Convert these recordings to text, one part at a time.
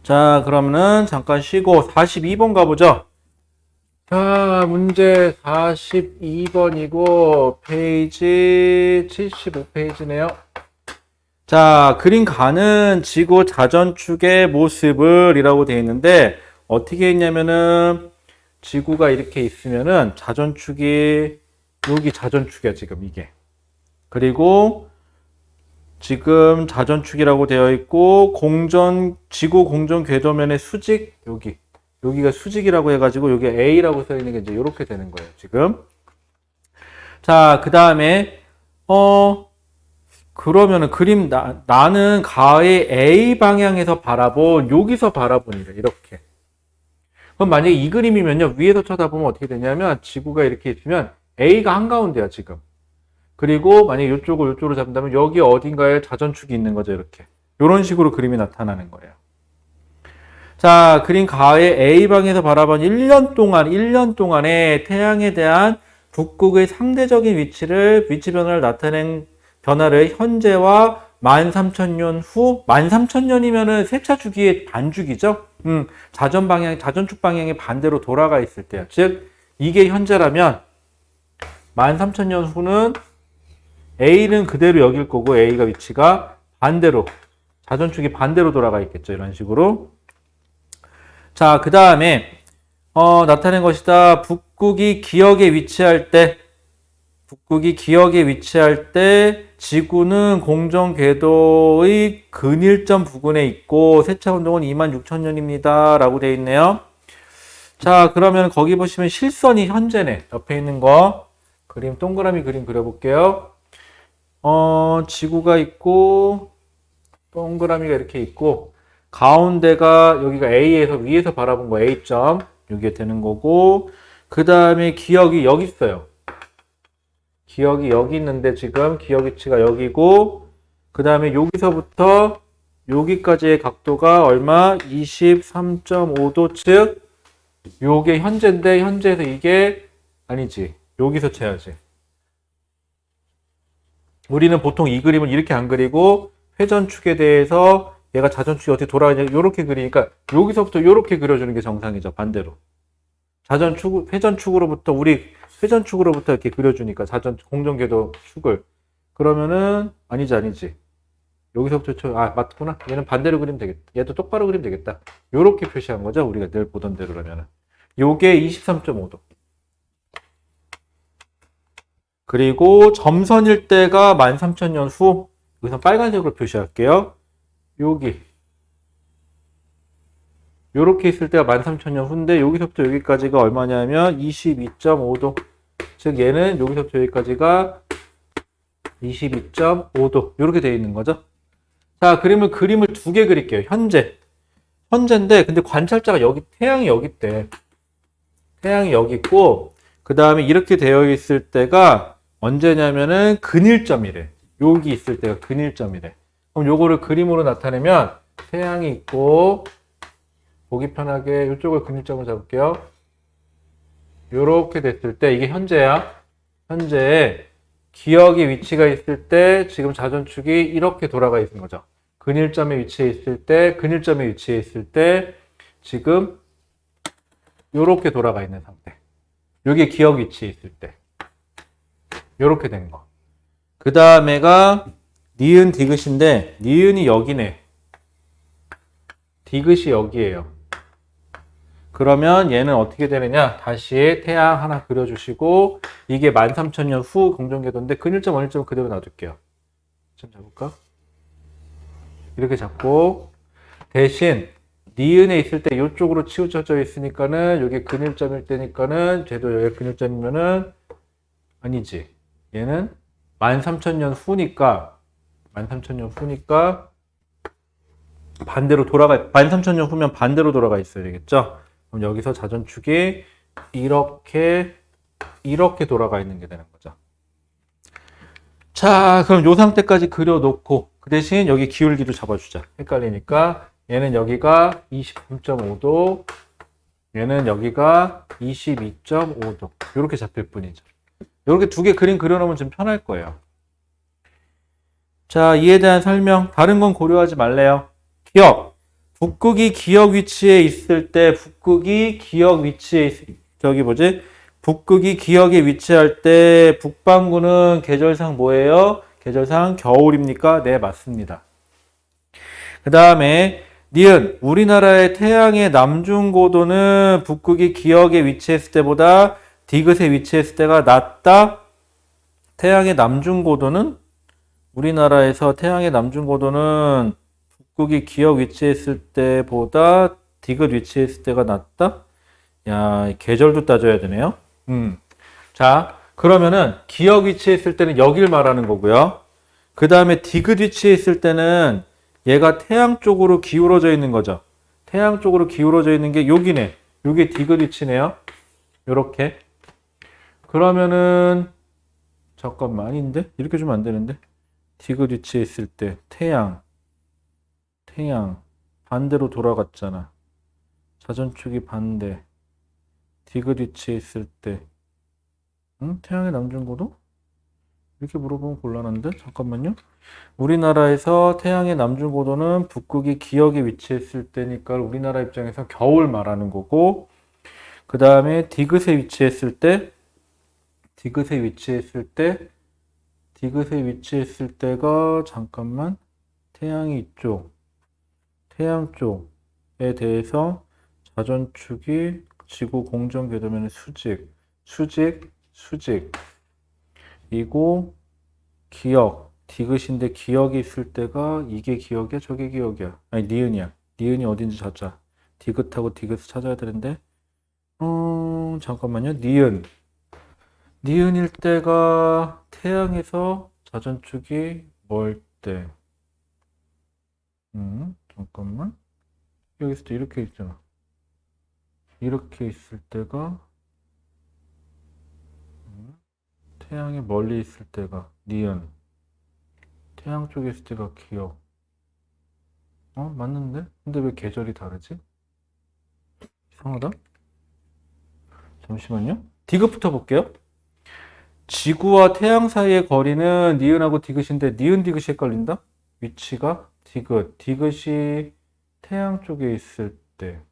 자, 그러면은 잠깐 쉬고 42번 가보죠. 자, 문제 42번이고 페이지 75페이지네요. 자, 그림 가는 지구 자전축의 모습을 이라고 되어 있는데 어떻게 했냐면은 지구가 이렇게 있으면은 자전축이 여기 자전축이야 지금 이게. 그리고 지금 자전축이라고 되어 있고 지구 공전 궤도면의 수직 여기가 수직이라고 해가지고 여기 A라고 써 있는 게 이제 이렇게 되는 거예요 지금. 자, 그 다음에 그러면은 나는 가의 A 방향에서 바라본 여기서 바라본 이래 이렇게. 그럼 만약에 이 그림이면요 위에서 쳐다보면 어떻게 되냐면 지구가 이렇게 있으면 A가 한가운데야 지금. 그리고 만약에 이쪽으로 잡는다면 여기 어딘가에 자전축이 있는 거죠 이렇게. 이런 식으로 그림이 나타나는 거예요. 자, 그림 가의 A방에서 바라본 1년 동안에 태양에 대한 북극의 상대적인 위치 변화를 나타낸 변화를 현재와 13,000년 후, 13,000년이면은 세차 주기의 반주기죠? 자전축 방향이 반대로 돌아가 있을 때요. 즉, 이게 현재라면 13,000년 후는 A는 그대로 여길 거고, A가 위치가 반대로, 자전축이 반대로 돌아가 있겠죠. 이런 식으로. 자, 그 다음에, 나타낸 것이다. 북극이 기역에 위치할 때, 지구는 공전 궤도의 근일점 부근에 있고 세차 운동은 26,000년입니다. 라고 되어 있네요. 자, 그러면 거기 보시면 실선이 현재네. 옆에 있는 거 동그라미 그림 그려볼게요. 지구가 있고 동그라미가 이렇게 있고 가운데가 여기가 A에서 위에서 바라본 거 A점 이게 되는 거고 그 다음에 기역이 여기 있어요. 기역이 여기 있는데 지금 기역 위치가 여기고 그 다음에 여기서부터 여기까지의 각도가 얼마? 23.5도 즉 요게 현재인데 현재에서 이게 아니지 여기서 쳐야지. 우리는 보통 이 그림을 이렇게 안 그리고 회전축에 대해서 얘가 자전축이 어떻게 돌아가냐 이렇게 그리니까 여기서부터 이렇게 그려주는 게 정상이죠. 반대로 회전축으로부터 이렇게 그려주니까 공전궤도 축을 그러면은 아니지 여기서부터 맞구나. 얘는 반대로 그리면 되겠다. 얘도 똑바로 그리면 되겠다. 요렇게 표시한 거죠. 우리가 늘 보던 대로라면은 요게 23.5도. 그리고 점선일 때가 13,000년 후 여기서 빨간색으로 표시할게요. 여기 요렇게 있을 때가 13,000년 후인데 여기서부터 여기까지가 얼마냐면 22.5도. 즉 얘는 여기서부터 여기까지가 22.5도 이렇게 되어 있는 거죠. 자, 그림을 두 개 그릴게요. 현재인데 근데 관찰자가 태양이 여기 있대. 태양이 여기 있고 그 다음에 이렇게 되어 있을 때가 언제냐면은 근일점이래. 여기 있을 때가 근일점이래. 그럼 요거를 그림으로 나타내면 태양이 있고 보기 편하게 이쪽을 근일점을 잡을게요. 요렇게 됐을 때 이게 현재야. 현재에 기역의 위치가 있을 때 지금 자전축이 이렇게 돌아가 있는 거죠. 근일점에 위치해 있을 때 지금 요렇게 돌아가 있는 상태. 요게 기역 위치에 있을 때 요렇게 된 거. 그 다음에가 니은 디귿인데 니은이 여기네. 디귿이 여기에요. 그러면 얘는 어떻게 되느냐? 다시 태양 하나 그려주시고 이게 13,000년 후 공전궤도인데 근일점 원일점 그대로 놔둘게요. 좀 잡을까? 이렇게 잡고 대신 니은에 있을 때 이쪽으로 치우쳐져 있으니까는 여기 근일점일 때니까는 쟤도 여기 근일점이면은 아니지. 얘는 13,000년 후니까 반대로 13,000년 후면 반대로 돌아가 있어야 되겠죠? 그럼 여기서 자전축이 이렇게 돌아가 있는 게 되는 거죠. 자, 그럼 요 상태까지 그려놓고 그 대신 여기 기울기도 잡아주자. 헷갈리니까 얘는 여기가 23.5도, 얘는 여기가 22.5도 이렇게 잡힐 뿐이죠. 이렇게 두 개 그림 그려놓으면 좀 편할 거예요. 자, 이에 대한 설명 다른 건 고려하지 말래요. 기억. 북극이 기역 위치에 있을 때, 북극이 기역 위치에 저기 뭐지? 북극이 기역에 위치할 때 북반구는 계절상 뭐예요? 계절상 겨울입니까? 네, 맞습니다. 그 다음에 니은, 우리나라의 태양의 남중고도는 북극이 기역에 위치했을 때보다 디귿에 위치했을 때가 낮다. 태양의 남중고도는 우리나라에서 태양의 남중고도는 북극이 기역 위치했을 때보다 디귿 위치했을 때가 낮다? 야, 계절도 따져야 되네요. 자, 그러면은 기역 위치했을 때는 여길 말하는 거고요. 그 다음에 디귿 위치했을 때는 얘가 태양 쪽으로 기울어져 있는 거죠. 태양 쪽으로 기울어져 있는 게 여기네. 요게 디귿 위치네요. 요렇게. 그러면은 잠깐만, 아닌데? 이렇게 주면 안 되는데. 디귿 위치에 있을 때 태양 반대로 돌아갔잖아. 자전축이 반대. 디귿 위치에 있을 때 태양의 남중고도? 이렇게 물어보면 곤란한데? 잠깐만요. 우리나라에서 태양의 남중고도는 북극이 기역에 위치했을 때니까 우리나라 입장에서 겨울 말하는 거고, 그 다음에 디귿에 위치했을 때가 잠깐만, 태양이 이쪽, 태양 쪽에 대해서 자전축이 지구 공전 궤도면 수직이고 기역 디귿인데 기역이 있을 때가 이게 기역이야 저게 기역이야 아니 니은이야. 니은이 어딘지 찾자. 디귿하고 디귿을 찾아야 되는데 잠깐만요. 니은일 때가 태양에서 자전축이 멀 때. 잠깐만. 여기 있을 때 이렇게 있잖아. 이렇게 있을 때가 태양이 멀리 있을 때가 니은. 태양 쪽에 있을 때가 기역. 맞는데? 근데 왜 계절이 다르지? 이상하다. 잠시만요. 디귿부터 볼게요. 지구와 태양 사이의 거리는 니은하고 디귿인데 니은 디귿이 헷갈린다? 위치가 디귿이 태양 쪽에 있을 때,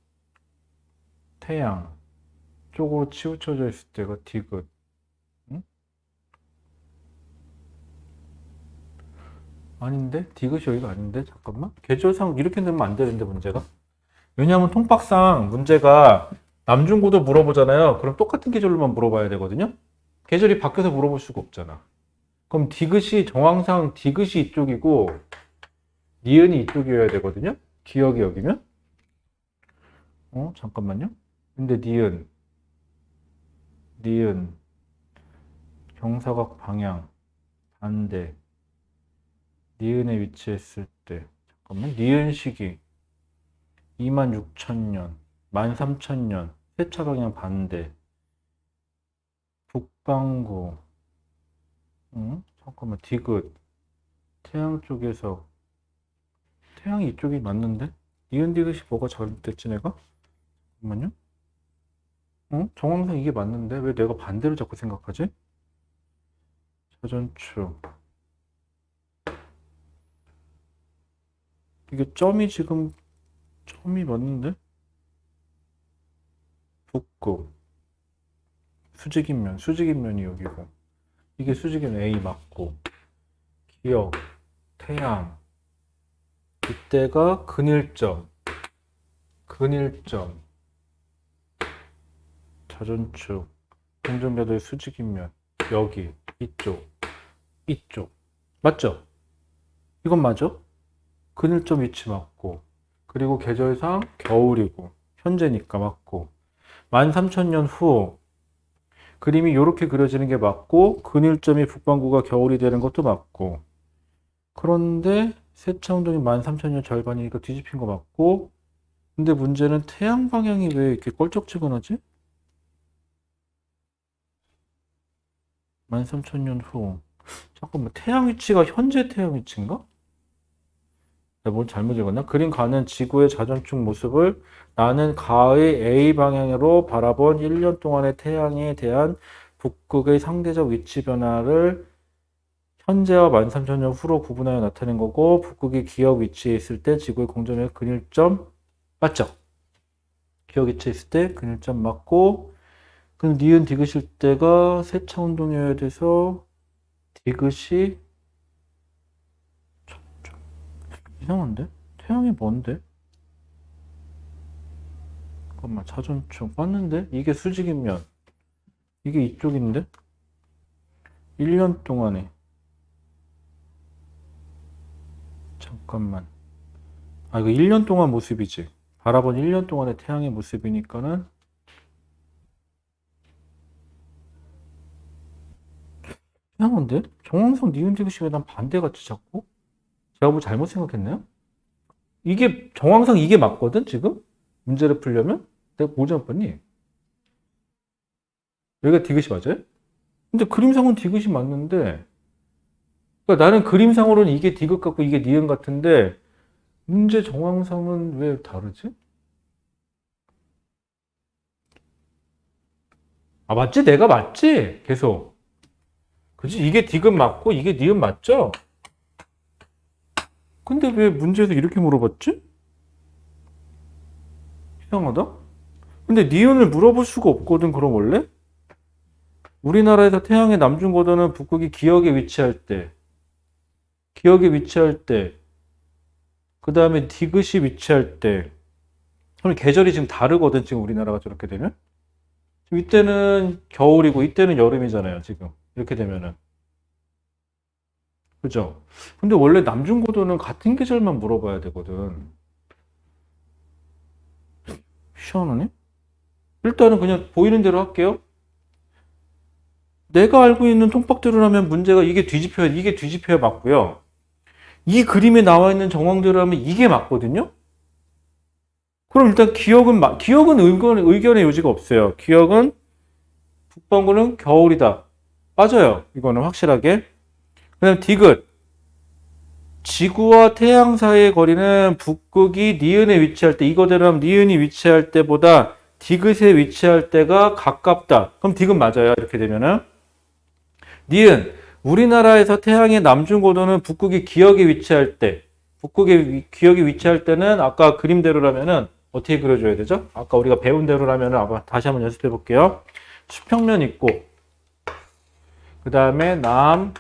태양 쪽으로 치우쳐져 있을 때가 디귿. 응? 아닌데? 디귿이 여기가 아닌데? 잠깐만. 계절상 이렇게 되면 안 되는데, 문제가. 왜냐하면 통박상 문제가 남중고도 물어보잖아요. 그럼 똑같은 계절로만 물어봐야 되거든요. 계절이 바뀌어서 물어볼 수가 없잖아. 그럼 정황상 디귿이 이쪽이고 니은이 이쪽이어야 되거든요. 기역이 여기면. 잠깐만요. 근데 니은 경사각 방향 반대. 니은에 위치했을 때 잠깐만. 니은 시기 26,000년 13,000년 세차 방향 반대. 북반구 잠깐만. 디귿 태양 쪽에서 태양이 이쪽이 맞는데? 니은 디귿이 뭐가 잘못됐지 내가? 잠깐만요. 정황상 이게 맞는데 왜 내가 반대로 자꾸 생각하지? 자전축 이게 점이 맞는데? 북극 수직인면이 여기고 이게 수직인 A 맞고 기역 태양 이때가 근일점 자전축 공전궤도의 수직인면 여기 이쪽 맞죠? 이건 맞아? 근일점 위치 맞고 그리고 계절상 겨울이고 현재니까 맞고 13,000년 후 그림이 이렇게 그려지는 게 맞고 근일점이 북반구가 겨울이 되는 것도 맞고 그런데 세차 운동이 13,000년 절반이니까 뒤집힌 거 맞고 근데 문제는 태양 방향이 왜 이렇게 껄쩍지근하지? 13,000년 후 잠깐만 태양 위치가 현재 태양 위치인가? 내가 뭘 잘못 읽었나? 그림 가는 지구의 자전축 모습을 나는 가의 A 방향으로 바라본 1년 동안의 태양에 대한 북극의 상대적 위치 변화를 현재와 13,000년 후로 구분하여 나타낸 거고 북극이 기역 위치에 있을 때 지구의 공전의 근일점 맞죠? 기억 위치에 있을 때 근일점 맞고, 그럼 니은 디귿일 때가 세차 운동이어야 돼서 디귿이 이상한데? 태양이 뭔데? 잠깐만, 자전축 맞는데? 이게 수직이면 이게 이쪽인데? 1년 동안에 잠깐만, 이거 1년 동안 모습이지. 바라본 1년 동안의 태양의 모습이니까는 이상한데? 정황상 니은 디귿이 왜 난 반대같이 자꾸? 제가 뭐 잘못 생각했나요? 이게 정황상 이게 맞거든 지금? 문제를 풀려면? 내가 뭐 잘못 봤니? 여기가 디귿이 맞아요? 근데 그림상은 디귿이 맞는데, 그러니까 나는 그림상으로는 이게 디귿 같고 이게 니은 같은데 문제 정황상은 왜 다르지? 맞지? 내가 맞지? 계속. 그지? 이게 디귿 맞고 이게 니은 맞죠? 근데 왜 문제에서 이렇게 물어봤지? 이상하다? 근데 니은을 물어볼 수가 없거든, 그럼 원래? 우리나라에서 태양의 남중고도는 북극이 기역에 위치할 때, 그 다음에 디귿이 위치할 때, 그럼 계절이 지금 다르거든, 지금 우리나라가 저렇게 되면? 이때는 겨울이고, 이때는 여름이잖아요, 지금. 이렇게 되면은. 그죠? 근데 원래 남중고도는 같은 계절만 물어봐야 되거든. 희한하네? 일단은 그냥 보이는 대로 할게요. 내가 알고 있는 통박대로라면 문제가 이게 뒤집혀야 맞고요. 이 그림에 나와 있는 정황대로라면 이게 맞거든요? 그럼 일단 기억은 의견의 여지가 없어요. 기억은 북반구는 겨울이다. 맞아요. 이거는 확실하게. 그 다음 디귿. 지구와 태양 사이의 거리는 북극이 니은에 위치할 때, 이거대로 하면 니은이 위치할 때보다 디귿에 위치할 때가 가깝다. 그럼 디귿 맞아요. 이렇게 되면은. 니은. 우리나라에서 태양의 남중고도는 북극이 기역에 위치할 때, 기역에 위치할 때는 아까 그림대로라면은 어떻게 그려줘야 되죠? 아까 우리가 배운 대로라면은 다시 한번 연습해 볼게요. 수평면 있고, 그 다음에 남,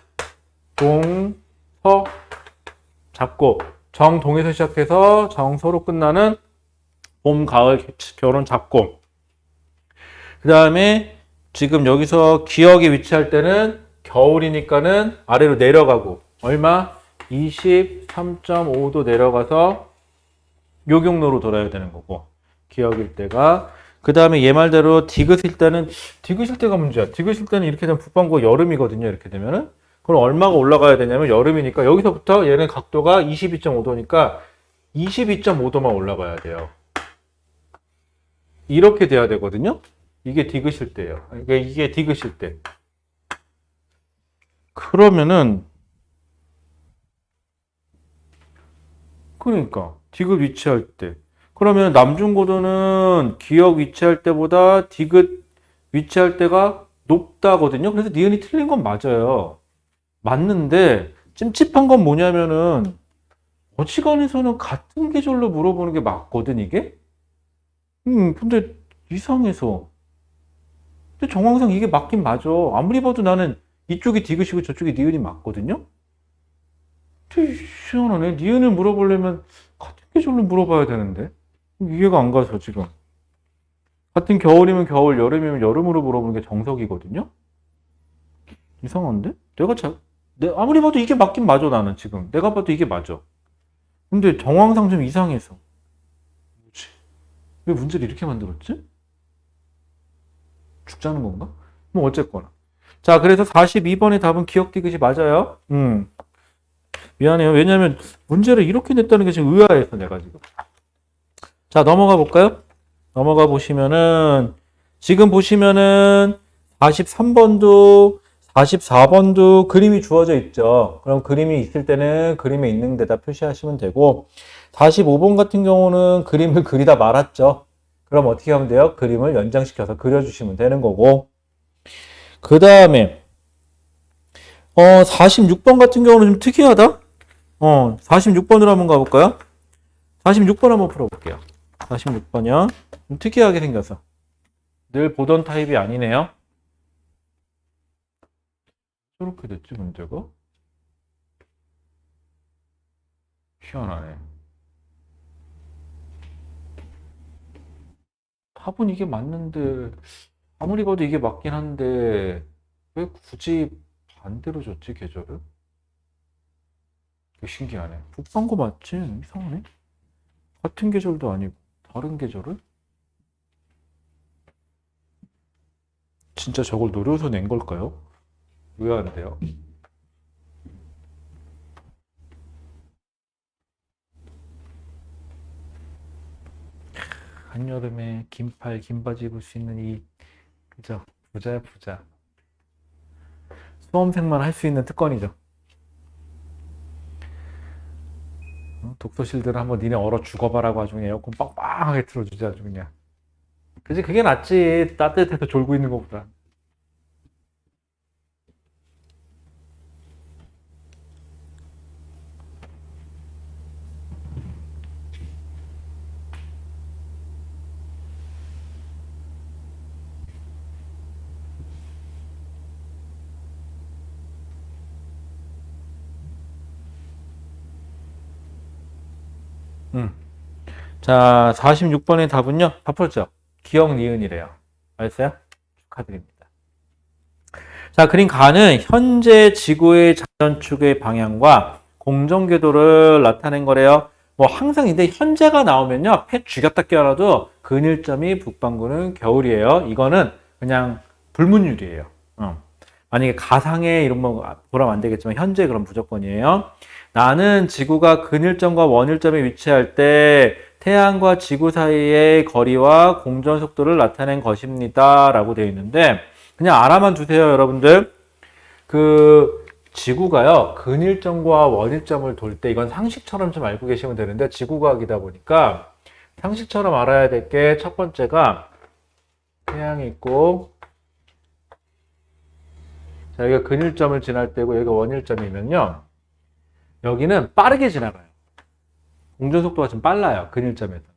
동, 서 잡고, 정동에서 시작해서 정서로 끝나는 봄, 가을, 겨울은 잡고, 그 다음에 지금 여기서 기역에 위치할 때는 겨울이니까는 아래로 내려가고, 얼마? 23.5도 내려가서 요경로로 돌아야 되는 거고, 기역일 때가. 그 다음에 얘 말대로 디귿일 때가 문제야. 디귿일 때는 이렇게 되면 북반구가 여름이거든요. 이렇게 되면은. 그럼 얼마가 올라가야 되냐면 여름이니까 여기서부터 얘는 각도가 22.5도니까 22.5도만 올라가야 돼요. 이렇게 돼야 되거든요. 이게 디귿일 때예요. 이게 디귿일 때. 그러면은 그러니까 디귿 위치할 때. 그러면 남중고도는 기역 위치할 때보다 디귿 위치할 때가 높다거든요. 그래서 니은이 틀린 건 맞아요. 맞는데 찜찜한 건 뭐냐면은 어지간해서는 같은 계절로 물어보는 게 맞거든 이게. 근데 이상해서. 근데 정황상 이게 맞긴 맞아. 아무리 봐도 나는 이쪽이 디귿이고 저쪽이 니은이 맞거든요. 되게 희한하네. 니은을 물어보려면 같은 계절로 물어봐야 되는데 이해가 안 가서 지금. 같은 겨울이면 겨울, 여름이면 여름으로 물어보는 게 정석이거든요. 이상한데? 아무리 봐도 이게 맞긴 맞아, 나는 지금. 내가 봐도 이게 맞아. 근데 정황상 좀 이상해서. 뭐지? 왜 문제를 이렇게 만들었지? 죽자는 건가? 뭐, 어쨌거나. 자, 그래서 42번의 답은 기억 디귿이 맞아요. 미안해요. 왜냐면 문제를 이렇게 냈다는 게 지금 의아해서 내가 지금. 자, 넘어가 볼까요? 넘어가 보시면은, 지금 보시면은 43번도 44번도 그림이 주어져 있죠. 그럼 그림이 있을 때는 그림에 있는 데다 표시하시면 되고, 45번 같은 경우는 그림을 그리다 말았죠. 그럼 어떻게 하면 돼요? 그림을 연장시켜서 그려주시면 되는 거고. 그 다음에 46번 같은 경우는 좀 특이하다. 46번으로 한번 가볼까요? 46번 한번 풀어볼게요. 46번이요. 좀 특이하게 생겨서. 늘 보던 타입이 아니네요. 저렇게 됐지, 문제가? 희한하네. 답은 이게 맞는데, 아무리 봐도 이게 맞긴 한데, 왜 굳이 반대로 줬지, 계절을? 이게 신기하네. 북방구 맞지? 이상하네. 같은 계절도 아니고, 다른 계절을? 진짜 저걸 노려서 낸 걸까요? 왜 안 돼요? 한여름에 긴팔, 긴 바지 입을 수 있는 이, 그죠? 부자야, 부자. 수험생만 할 수 있는 특권이죠. 독서실들 한번 니네 얼어 죽어봐라고 아주 그냥 에어컨 빵빵하게 틀어주지 아주 그냥. 그지? 그게 낫지. 따뜻해서 졸고 있는 것보다. 음. 자, 46번의 답은요. 다 풀었죠? 기억 니은이래요. 알았어요? 축하드립니다. 자, 그림 가는 현재 지구의 자전축의 방향과 공전궤도를 나타낸 거래요. 뭐 항상 근데 현재가 나오면요. 패 죽였다 깨어나도 근일점이 북반구는 겨울이에요. 이거는 그냥 불문율이에요. 만약에 가상의 이런 거 보라면 안 되겠지만 현재 그럼 무조건이에요. 나는 지구가 근일점과 원일점에 위치할 때 태양과 지구 사이의 거리와 공전 속도를 나타낸 것입니다. 라고 되어 있는데 그냥 알아만 두세요, 여러분들. 그 지구가요, 근일점과 원일점을 돌 때 이건 상식처럼 좀 알고 계시면 되는데 지구과학이다 보니까 상식처럼 알아야 될 게 첫 번째가 태양이 있고 자, 여기가 근일점을 지날 때고 여기가 원일점이면요. 여기는 빠르게 지나가요. 공전 속도가 좀 빨라요. 근일점에서는.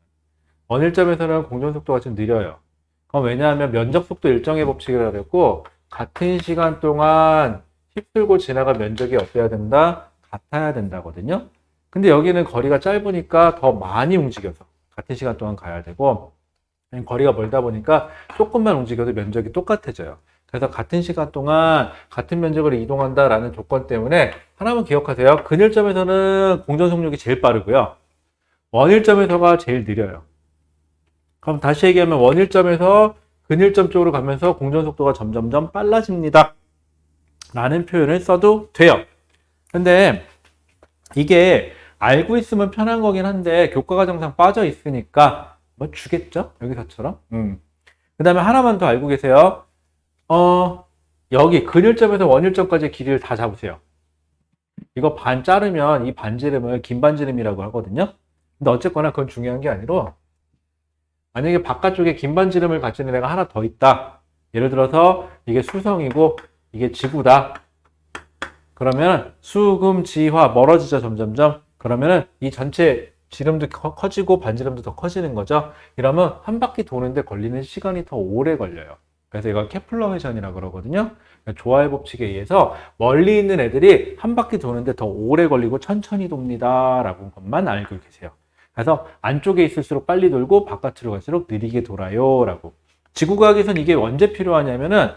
원일점에서는 공전 속도가 좀 느려요. 그럼 왜냐하면 면적 속도 일정의 법칙이라고 그랬고 같은 시간 동안 휩쓸고 지나간 면적이 어때야 된다? 같아야 된다거든요. 근데 여기는 거리가 짧으니까 더 많이 움직여서 같은 시간 동안 가야 되고 거리가 멀다 보니까 조금만 움직여도 면적이 똑같아져요. 그래서 같은 시간 동안 같은 면적을 이동한다라는 조건 때문에 하나만 기억하세요. 근일점에서는 공전 속력이 제일 빠르고요. 원일점에서가 제일 느려요. 그럼 다시 얘기하면 원일점에서 근일점 쪽으로 가면서 공전 속도가 점점점 빨라집니다. 라는 표현을 써도 돼요. 근데 이게 알고 있으면 편한 거긴 한데 교과과정상 빠져 있으니까 뭐 주겠죠? 여기서처럼. 그 다음에 하나만 더 알고 계세요. 여기 근일점에서 원일점까지 길이를 다 잡으세요. 이거 반 자르면 이 반지름을 긴 반지름이라고 하거든요. 근데 어쨌거나 그건 중요한 게 아니라 만약에 바깥쪽에 긴 반지름을 가지는 애가 하나 더 있다. 예를 들어서 이게 수성이고 이게 지구다. 그러면 수금지화 멀어지죠, 점점점. 그러면은 이 전체 지름도 커지고 반지름도 더 커지는 거죠. 이러면 한 바퀴 도는데 걸리는 시간이 더 오래 걸려요. 그래서 이걸 케플러 회전이라고 그러거든요. 조화의 법칙에 의해서 멀리 있는 애들이 한 바퀴 도는데 더 오래 걸리고 천천히 돕니다. 라고 것만 알고 계세요. 그래서 안쪽에 있을수록 빨리 돌고 바깥으로 갈수록 느리게 돌아요. 라고. 지구과학에서는 이게 언제 필요하냐면은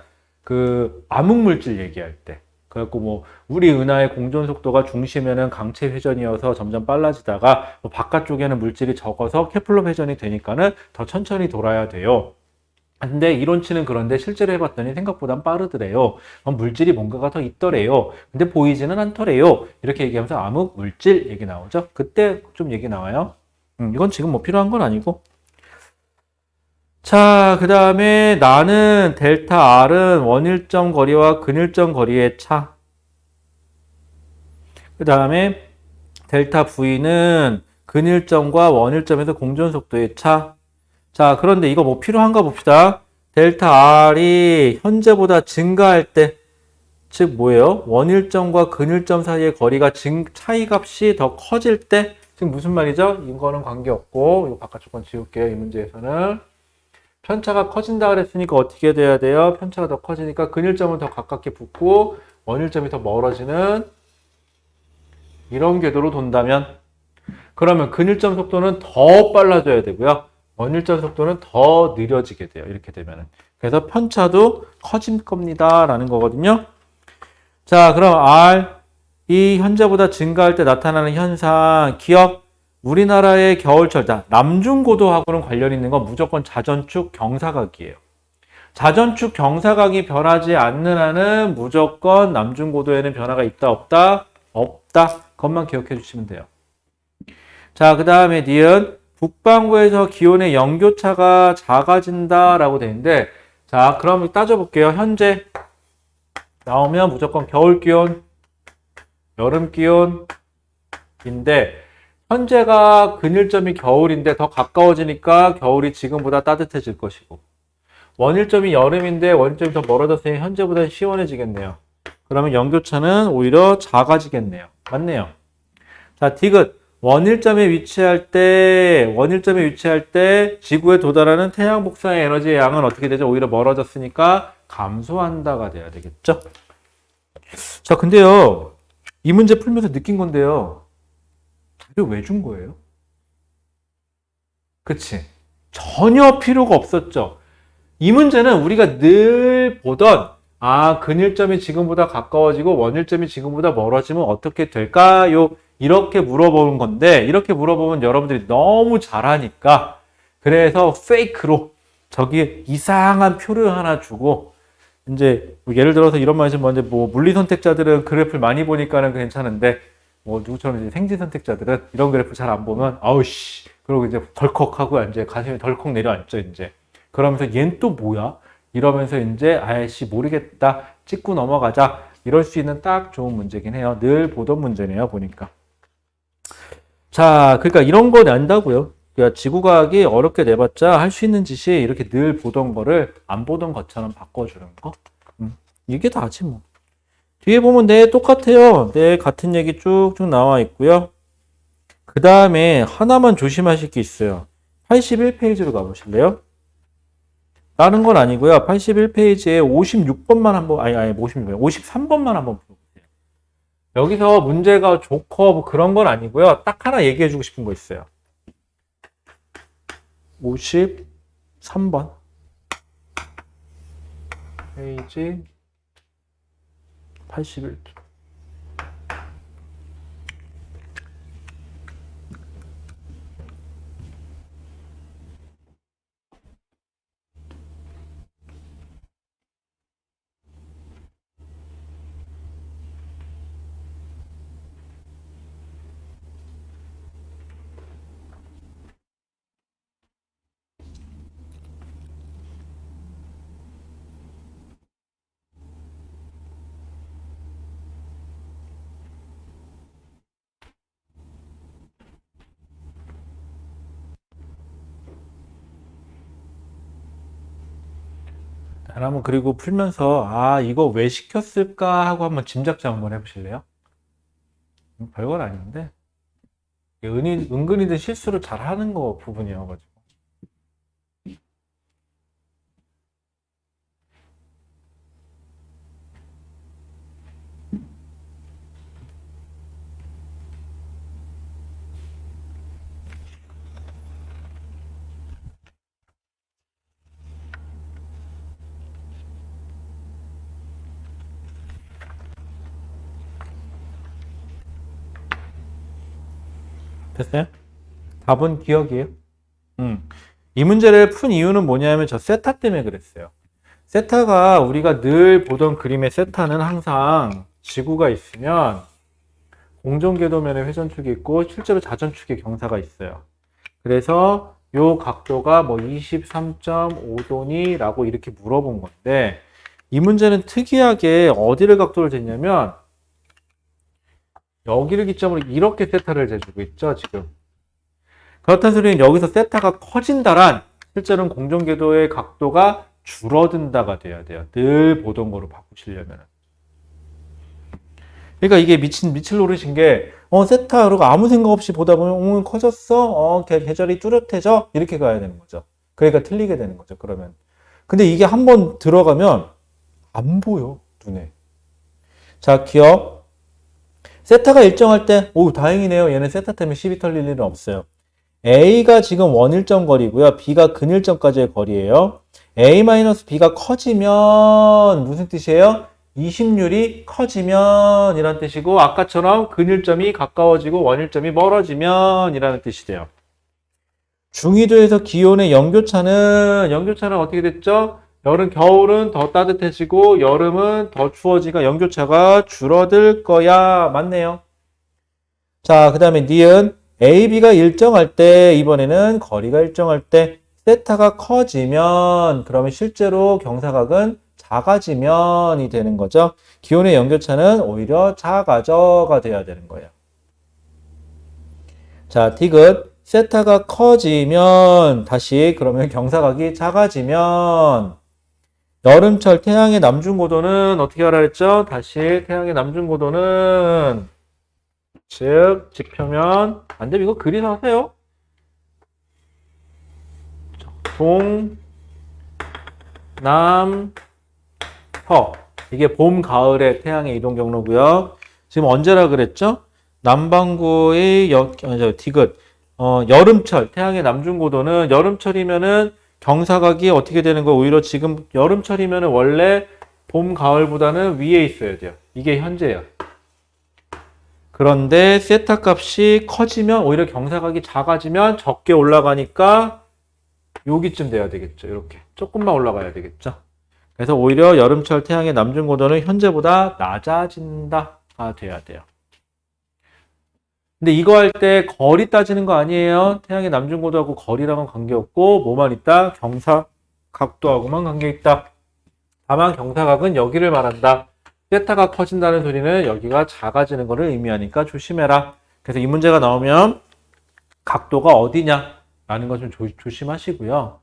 그 암흑물질 얘기할 때. 그래갖고 뭐 우리 은하의 공전 속도가 중심에는 강체 회전이어서 점점 빨라지다가 뭐 바깥쪽에는 물질이 적어서 케플러 회전이 되니까는 더 천천히 돌아야 돼요. 근데 이론치는 그런데 실제로 해봤더니 생각보단 빠르더래요. 물질이 뭔가가 더 있더래요. 근데 보이지는 않더래요. 이렇게 얘기하면서 암흑 물질 얘기 나오죠. 그때 좀 얘기 나와요. 이건 지금 뭐 필요한 건 아니고. 자, 그 다음에 나는 델타 R은 원일점 거리와 근일점 거리의 차. 그 다음에 델타 V는 근일점과 원일점에서 공전 속도의 차. 자, 그런데 이거 뭐 필요한가 봅시다. 델타 R이 현재보다 증가할 때, 즉 뭐예요? 원일점과 근일점 사이의 거리가 차이값이 더 커질 때 지금 무슨 말이죠? 이거는 관계없고 이거 바깥쪽 건 지울게요. 이 문제에서는 편차가 커진다 그랬으니까 어떻게 돼야 돼요? 편차가 더 커지니까 근일점은 더 가깝게 붙고 원일점이 더 멀어지는 이런 궤도로 돈다면 그러면 근일점 속도는 더 빨라져야 되고요. 원일점 속도는 더 느려지게 돼요. 이렇게 되면은. 그래서 편차도 커질 겁니다. 라는 거거든요. 자, 그럼 R, 이 현재보다 증가할 때 나타나는 현상, 기억, 우리나라의 겨울철, 남중고도하고는 관련 있는 건 무조건 자전축 경사각이에요. 자전축 경사각이 변하지 않는 한은 무조건 남중고도에는 변화가 있다, 없다? 없다. 그것만 기억해 주시면 돼요. 자, 그 다음에 니은, 북반구에서 기온의 연교차가 작아진다라고 되는데, 자, 그럼 따져볼게요. 현재 나오면 무조건 겨울 기온, 여름 기온인데, 현재가 근일점이 겨울인데 더 가까워지니까 겨울이 지금보다 따뜻해질 것이고, 원일점이 여름인데 원일점이 더 멀어졌으니 현재보다 시원해지겠네요. 그러면 연교차는 오히려 작아지겠네요. 맞네요. 자, 디귿. 원일점에 위치할 때 지구에 도달하는 태양 복사의 에너지의 양은 어떻게 되죠? 오히려 멀어졌으니까 감소한다가 돼야 되겠죠? 자, 근데요. 이 문제 풀면서 느낀 건데요. 자료 왜 준 거예요? 그치? 전혀 필요가 없었죠. 이 문제는 우리가 늘 보던 근일점이 지금보다 가까워지고 원일점이 지금보다 멀어지면 어떻게 될까요? 이렇게 물어보는 건데 이렇게 물어보면 여러분들이 너무 잘하니까 그래서 페이크로 저기 이상한 표를 하나 주고 이제 예를 들어서 이런 말씀 먼저 물리 선택자들은 그래프를 많이 보니까는 괜찮은데 누구처럼 이제 생지 선택자들은 이런 그래프 잘 안 보면 아우씨 그러고 이제 덜컥하고 이제 가슴이 덜컥 내려앉죠 이제. 그러면서 얜 또 뭐야? 이러면서 이제 아이씨 모르겠다 찍고 넘어가자 이럴 수 있는 딱 좋은 문제긴 해요. 늘 보던 문제네요 보니까. 자, 그러니까 이런 거 낸다고요. 그러니까 지구과학이 어렵게 내봤자 할 수 있는 짓이 이렇게 늘 보던 거를 안 보던 것처럼 바꿔주는 거. 이게 다지 뭐. 뒤에 보면 네 똑같아요. 네 같은 얘기 쭉쭉 나와 있고요. 그 다음에 하나만 조심하실 게 있어요. 81페이지로 가보실래요? 다른 건 아니고요. 81페이지에 56번만 한번, 56번, 53번만 한번 풀어보세요. 여기서 문제가 좋고 뭐 그런 건 아니고요. 딱 하나 얘기해주고 싶은 거 있어요. 53번. 페이지 81. 한번 그리고 풀면서 이거 왜 시켰을까 하고 한번 짐작점 한번 해보실래요? 별건 아닌데 은근히든 실수를 잘 하는 거 부분이어가지고 됐어요? 답은 기억이에요. 이 문제를 푼 이유는 뭐냐면 저 세타 때문에 그랬어요. 세타가 우리가 늘 보던 그림의 세타는 항상 지구가 있으면 공전궤도면에 회전축이 있고 실제로 자전축의 경사가 있어요. 그래서 요 각도가 뭐 23.5도니 라고 이렇게 물어본 건데 이 문제는 특이하게 어디를 각도를 쟀냐면 여기를 기점으로 이렇게 세타를 재주고 있죠 지금. 그렇다는 소리는 여기서 세타가 커진다란 실제로는 공전궤도의 각도가 줄어든다가 돼야 돼요. 늘 보던 거로 바꾸시려면. 그러니까 이게 미칠 노릇인 게 세타, 그리고 아무 생각 없이 보다 보면, 커졌어? 계절이 뚜렷해져? 이렇게 가야 되는 거죠. 그러니까 틀리게 되는 거죠, 그러면. 근데 이게 한번 들어가면 안 보여, 눈에. 자, 기억. 세타가 일정할 때, 다행이네요. 얘는 세타 때문에 시비 털릴 일은 없어요. A가 지금 원일점 거리고요. B가 근일점까지의 거리예요. A-B가 커지면 무슨 뜻이에요? 이심률이 커지면 이란 뜻이고, 아까처럼 근일점이 가까워지고 원일점이 멀어지면 이라는 뜻이 돼요. 중위도에서 기온의 연교차는 어떻게 됐죠? 겨울은 더 따뜻해지고 여름은 더 추워지니까 연교차가 줄어들 거야. 맞네요. 자, 그 다음에 니은 A, B가 일정할 때, 이번에는 거리가 일정할 때 세타가 커지면, 그러면 실제로 경사각은 작아지면이 되는 거죠. 기온의 연교차는 오히려 작아져가 돼야 되는 거예요. 자, 디귿. 세타가 커지면, 다시 그러면 경사각이 작아지면, 여름철 태양의 남중고도는 어떻게 하라 했죠? 다시 태양의 남중고도는 즉 지표면 안 되면 이거 그리서 하세요. 동, 남, 서. 이게 봄, 가을의 태양의 이동 경로고요. 지금 언제라 그랬죠? 남반구의 디귿. 여름철 태양의 남중고도는 여름철이면은 경사각이 어떻게 되는 거? 오히려 지금 여름철이면은 원래 봄, 가을보다는 위에 있어야 돼요. 이게 현재야. 그런데 세타 값이 커지면 오히려 경사각이 작아지면 적게 올라가니까 여기쯤 돼야 되겠죠. 이렇게 조금만 올라가야 되겠죠. 그래서 오히려 여름철 태양의 남중고도는 현재보다 낮아진다가 돼야 돼요. 근데 이거 할 때 거리 따지는 거 아니에요. 태양의 남중고도하고 거리랑은 관계없고 뭐만 있다? 경사각도하고만 관계있다. 다만 경사각은 여기를 말한다. 세타가 커진다는 소리는 여기가 작아지는 것을 의미하니까 조심해라. 그래서 이 문제가 나오면 각도가 어디냐 라는 것 좀 조심하시고요.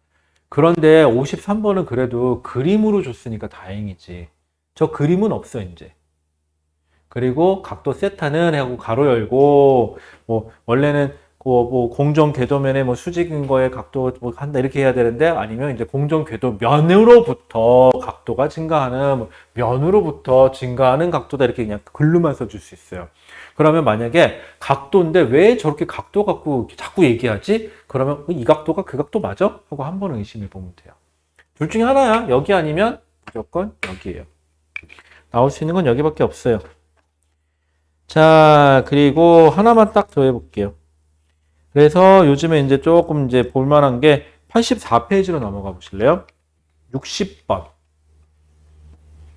그런데 53번은 그래도 그림으로 줬으니까 다행이지. 저 그림은 없어 이제. 그리고 각도 세타는 하고 가로 열고 원래는 공정 궤도면에 수직인 거에 각도 한다 이렇게 해야 되는데, 아니면 이제 공정 궤도 면으로부터 각도가 증가하는 면으로부터 증가하는 각도다 이렇게 그냥 글로만 써줄 수 있어요. 그러면 만약에 각도인데 왜 저렇게 각도 갖고 자꾸 얘기하지? 그러면 이 각도가 그 각도 맞아? 하고 한 번 의심해 보면 돼요. 둘 중에 하나야. 여기 아니면 무조건 여기예요. 나올 수 있는 건 여기밖에 없어요. 자, 그리고 하나만 딱 더 해볼게요. 그래서 요즘에 이제 조금 이제 볼만한 게 84페이지로 넘어가 보실래요? 60번.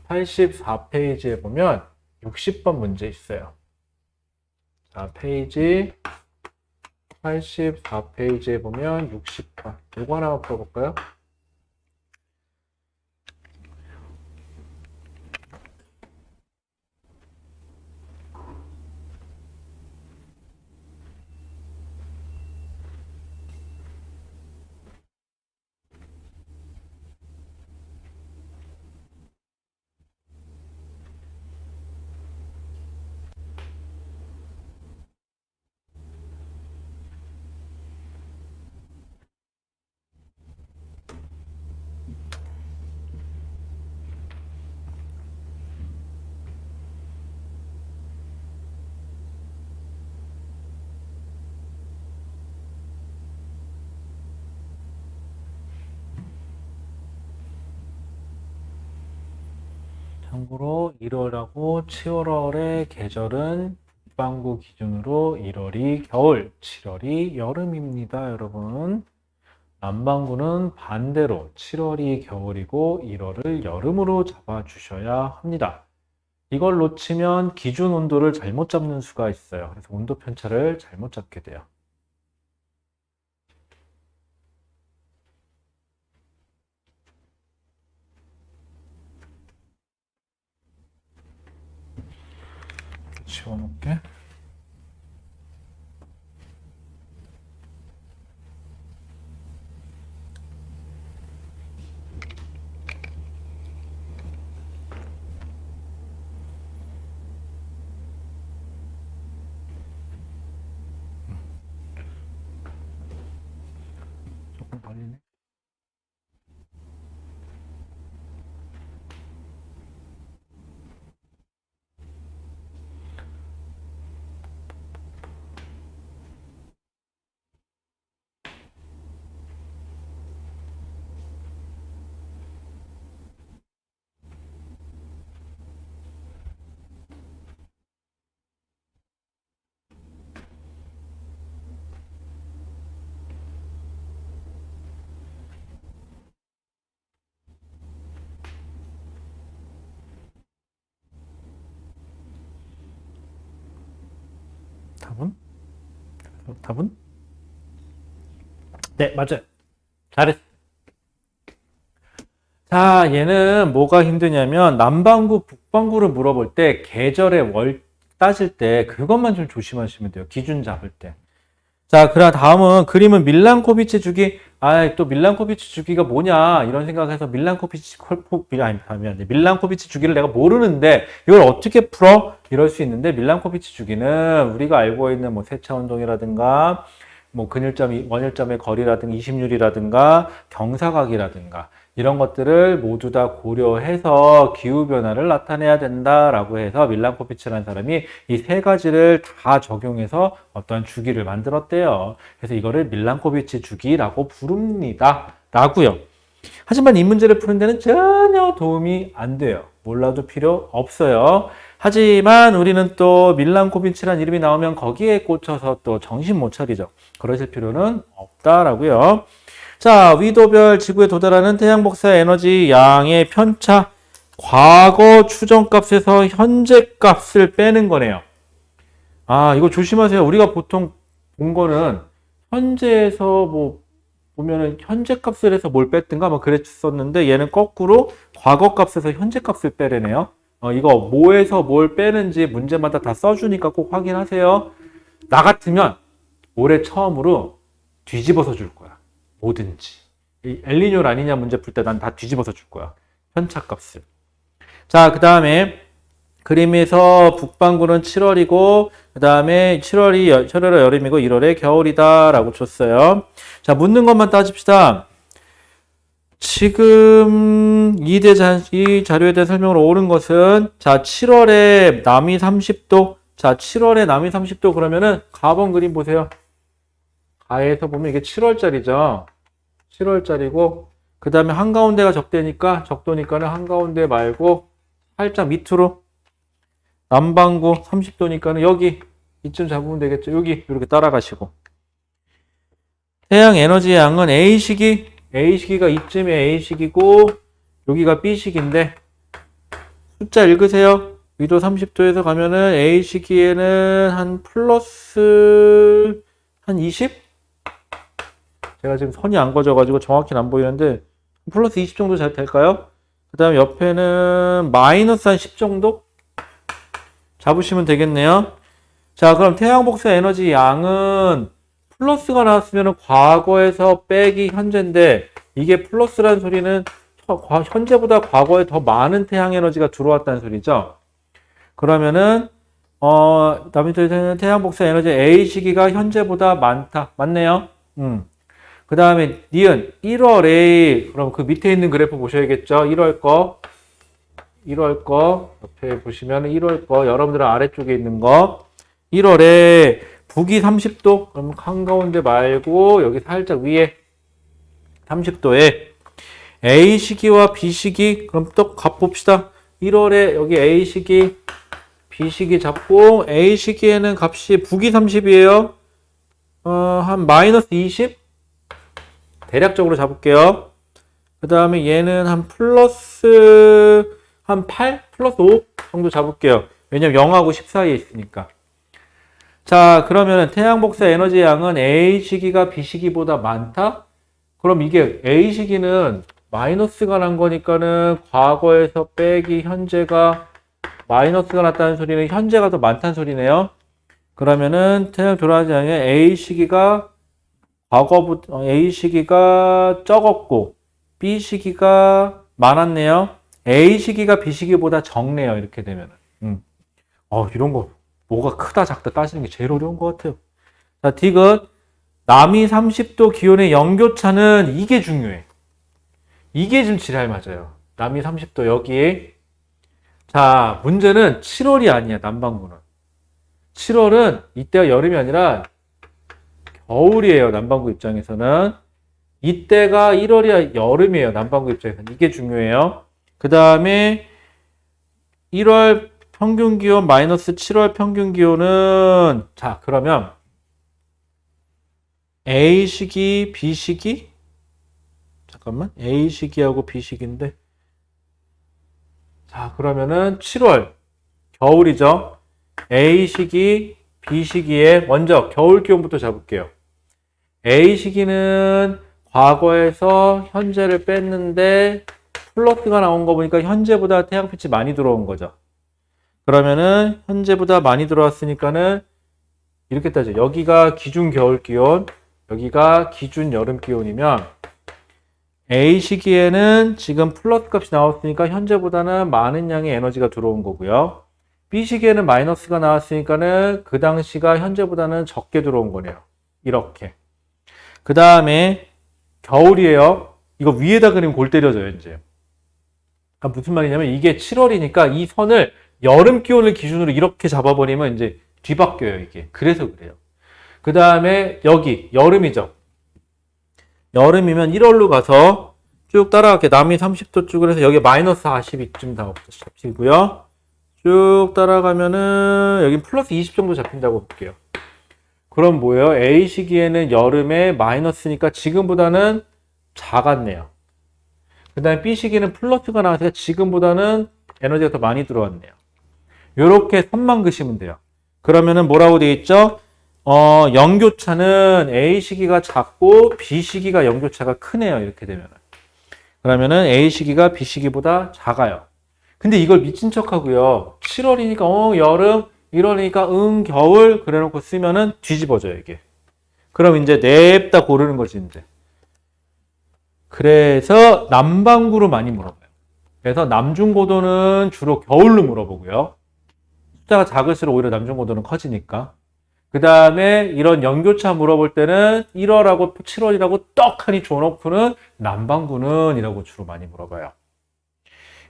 84페이지에 보면 60번 문제 있어요. 자, 페이지 84페이지에 보면 60번. 이거 하나만 풀어볼까요? 참고로 1월하고 7월의 계절은 북반구 기준으로 1월이 겨울, 7월이 여름입니다, 여러분. 남반구는 반대로 7월이 겨울이고 1월을 여름으로 잡아주셔야 합니다. 이걸 놓치면 기준 온도를 잘못 잡는 수가 있어요. 그래서 온도 편차를 잘못 잡게 돼요. 지워놓을게. 아니네. 답은? 답은? 네, 맞아요. 잘했어. 자, 얘는 뭐가 힘드냐면 남반구, 북반구를 물어볼 때 계절의 월 따질 때 그것만 좀 조심하시면 돼요. 기준 잡을 때. 자, 그럼 다음은 그림은 밀란코비치 주기. 또 밀란코비치 주기가 뭐냐 이런 생각해서 밀란코비치 주기를 내가 모르는데 이걸 어떻게 풀어? 이럴 수 있는데 밀란코비치 주기는 우리가 알고 있는 뭐 세차 운동이라든가 뭐 근일점, 원일점의 거리라든가 이심률이라든가 경사각이라든가 이런 것들을 모두 다 고려해서 기후변화를 나타내야 된다라고 해서 밀란코비치라는 사람이 이 세 가지를 다 적용해서 어떤 주기를 만들었대요. 그래서 이거를 밀란코비치 주기라고 부릅니다. 라고요. 하지만 이 문제를 푸는 데는 전혀 도움이 안 돼요. 몰라도 필요 없어요. 하지만 우리는 또 밀란코비치라는 이름이 나오면 거기에 꽂혀서 또 정신 못 차리죠. 그러실 필요는 없다라고요. 자, 위도별 지구에 도달하는 태양 복사 에너지 양의 편차, 과거 추정값에서 현재 값을 빼는 거네요. 이거 조심하세요. 우리가 보통 본 거는 현재에서 뭐 보면은 현재 값을 해서 뭘 뺐든가 뭐 그랬었는데 얘는 거꾸로 과거 값에서 현재 값을 빼래네요. 이거 뭐에서 뭘 빼는지 문제마다 다 써주니까 꼭 확인하세요. 나 같으면 올해 처음으로 뒤집어서 줄 거야. 뭐든지. 이 엘니뇨 라니냐 문제 풀 때 난 다 뒤집어서 줄 거야. 편차 값을. 자, 그 다음에 그림에서 북반구는 7월이고 그 다음에 7월이 여름이고 1월에 겨울이다 라고 줬어요. 자, 묻는 것만 따집시다. 지금 이 자료에 대한 설명으로 옳은 것은 자 7월에 남이 30도 자 7월에 남이 30도 그러면은 가번 그림 보세요. 가에서 보면 이게 7월짜리죠. 7월짜리고 그 다음에 한가운데가 적도니까는 한가운데 말고 살짝 밑으로 남반구 30도니까는 여기 이쯤 잡으면 되겠죠. 여기 이렇게 따라가시고 태양 에너지 양은 A시기가 이쯤에 A시기고 여기가 B시기인데 숫자 읽으세요. 위도 30도에서 가면은 A시기에는 한 플러스 한 20? 제가 지금 선이 안 꺼져가지고 정확히는 안 보이는데 플러스 20 정도 잘 될까요? 그 다음에 옆에는 마이너스 한 10 정도? 잡으시면 되겠네요. 자, 그럼 태양 복사 에너지 양은 플러스가 나왔으면 과거에서 빼기 현재인데 이게 플러스라는 소리는 현재보다 과거에 더 많은 태양 에너지가 들어왔다는 소리죠. 그러면은 남이터에서는 태양 복사 에너지 A 시기가 현재보다 많다. 맞네요. 그 다음에 니은 1월에 그럼 그 밑에 있는 그래프 보셔야겠죠. 1월 거 옆에 보시면 1월 거 여러분들은 아래쪽에 있는 거 1월에 북이 30도 그럼 한가운데 말고 여기 살짝 위에 30도에 A 시기와 B 시기 그럼 또 값봅시다. 1월에 여기 A 시기 B 시기 잡고 A 시기에는 값이 북이 30이에요. 한 마이너스 20 대략적으로 잡을게요. 그 다음에 얘는 한 플러스 한 8? 플러스 5 정도 잡을게요. 왜냐면 0하고 10 사이에 있으니까. 자, 그러면 태양 복사 에너지 양은 A 시기가 B 시기보다 많다? 그럼 이게 A 시기는 마이너스가 난 거니까는 과거에서 빼기 현재가 마이너스가 났다는 소리는 현재가 더 많다는 소리네요. 그러면은 태양 돌아가지 않으면 A 시기가 A 시기가 적었고 B 시기가 많았네요. A 시기가 B 시기보다 적네요. 이렇게 되면은. 이런 거 뭐가 크다 작다 따지는 게 제일 어려운 것 같아요. 자, 디귿 남이 30도 기온의 연교차는 이게 중요해. 이게 좀 지랄 맞아요. 남이 30도 여기에. 자, 문제는 7월이 아니야, 남반구는. 7월은 이때가 여름이 아니라 겨울이에요, 남반구 입장에서는. 이때가 1월이야, 여름이에요, 남반구 입장에서는. 이게 중요해요. 그 다음에 1월 평균 기온 마이너스 7월 평균 기온은, 자, 그러면 A 시기, B 시기? 잠깐만, A 시기하고 B 시기인데. 자, 그러면은 7월, 겨울이죠. A 시기, B 시기에 먼저 겨울 기온부터 잡을게요. A 시기는 과거에서 현재를 뺐는데 플러스가 나온 거 보니까 현재보다 태양빛이 많이 들어온 거죠. 그러면은 현재보다 많이 들어왔으니까는 이렇게 따져. 여기가 기준 겨울 기온, 여기가 기준 여름 기온이면 A 시기에는 지금 플러스 값이 나왔으니까 현재보다는 많은 양의 에너지가 들어온 거고요. B 시기에는 마이너스가 나왔으니까는 그 당시가 현재보다는 적게 들어온 거네요. 이렇게. 그 다음에 겨울이에요. 이거 위에다 그리면 골 때려져요, 이제. 그러니까 무슨 말이냐면 이게 7월이니까 이 선을 여름 기온을 기준으로 이렇게 잡아버리면 이제 뒤바뀌어요, 이게. 그래서 그래요. 그 다음에 여기 여름이죠. 여름이면 1월로 가서 쭉 따라갈게요. 남이 30도 쪽으로 해서 여기 마이너스 42쯤 잡히고요. 쭉 따라가면은 여기 플러스 20 정도 잡힌다고 볼게요. 그럼 뭐예요? A 시기에는 여름에 마이너스니까 지금보다는 작았네요. 그 다음에 B 시기는 플러스가 나왔으니까 지금보다는 에너지가 더 많이 들어왔네요. 이렇게 선만 그시면 돼요. 그러면은 뭐라고 되어 있죠? 연교차는 A 시기가 작고 B 시기가 연교차가 크네요. 이렇게 되면은. 그러면은 A 시기가 B 시기보다 작아요. 근데 이걸 미친 척 하고요. 7월이니까 여름, 1월이니까 겨울 그래 놓고 쓰면은 뒤집어져요, 이게. 그럼 이제 냅다 고르는 거지, 이제. 그래서 남반구로 많이 물어봐요. 그래서 남중고도는 주로 겨울로 물어보고요. 숫자가 작을수록 오히려 남중고도는 커지니까. 그 다음에 이런 연교차 물어볼 때는 1월하고 7월이라고 떡하니 줘놓고는 남반구는 이라고 주로 많이 물어봐요.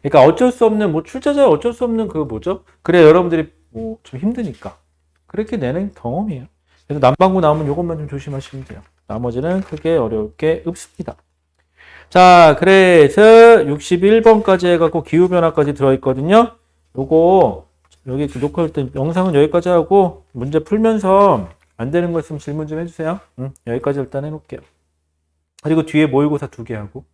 그러니까 어쩔 수 없는, 출제자의 어쩔 수 없는 그 뭐죠? 그래, 여러분들이 좀 힘드니까. 그렇게 내는 경험이에요. 그래서 남반구 나오면 이것만 좀 조심하시면 돼요. 나머지는 크게 어려울 게 없습니다. 자, 그래서 61번까지 해갖고 기후변화까지 들어있거든요. 요거, 여기 녹화할 때 영상은 여기까지 하고 문제 풀면서 안 되는 거 있으면 질문 좀 해주세요. 여기까지 일단 해놓을게요. 그리고 뒤에 모의고사 2개 하고.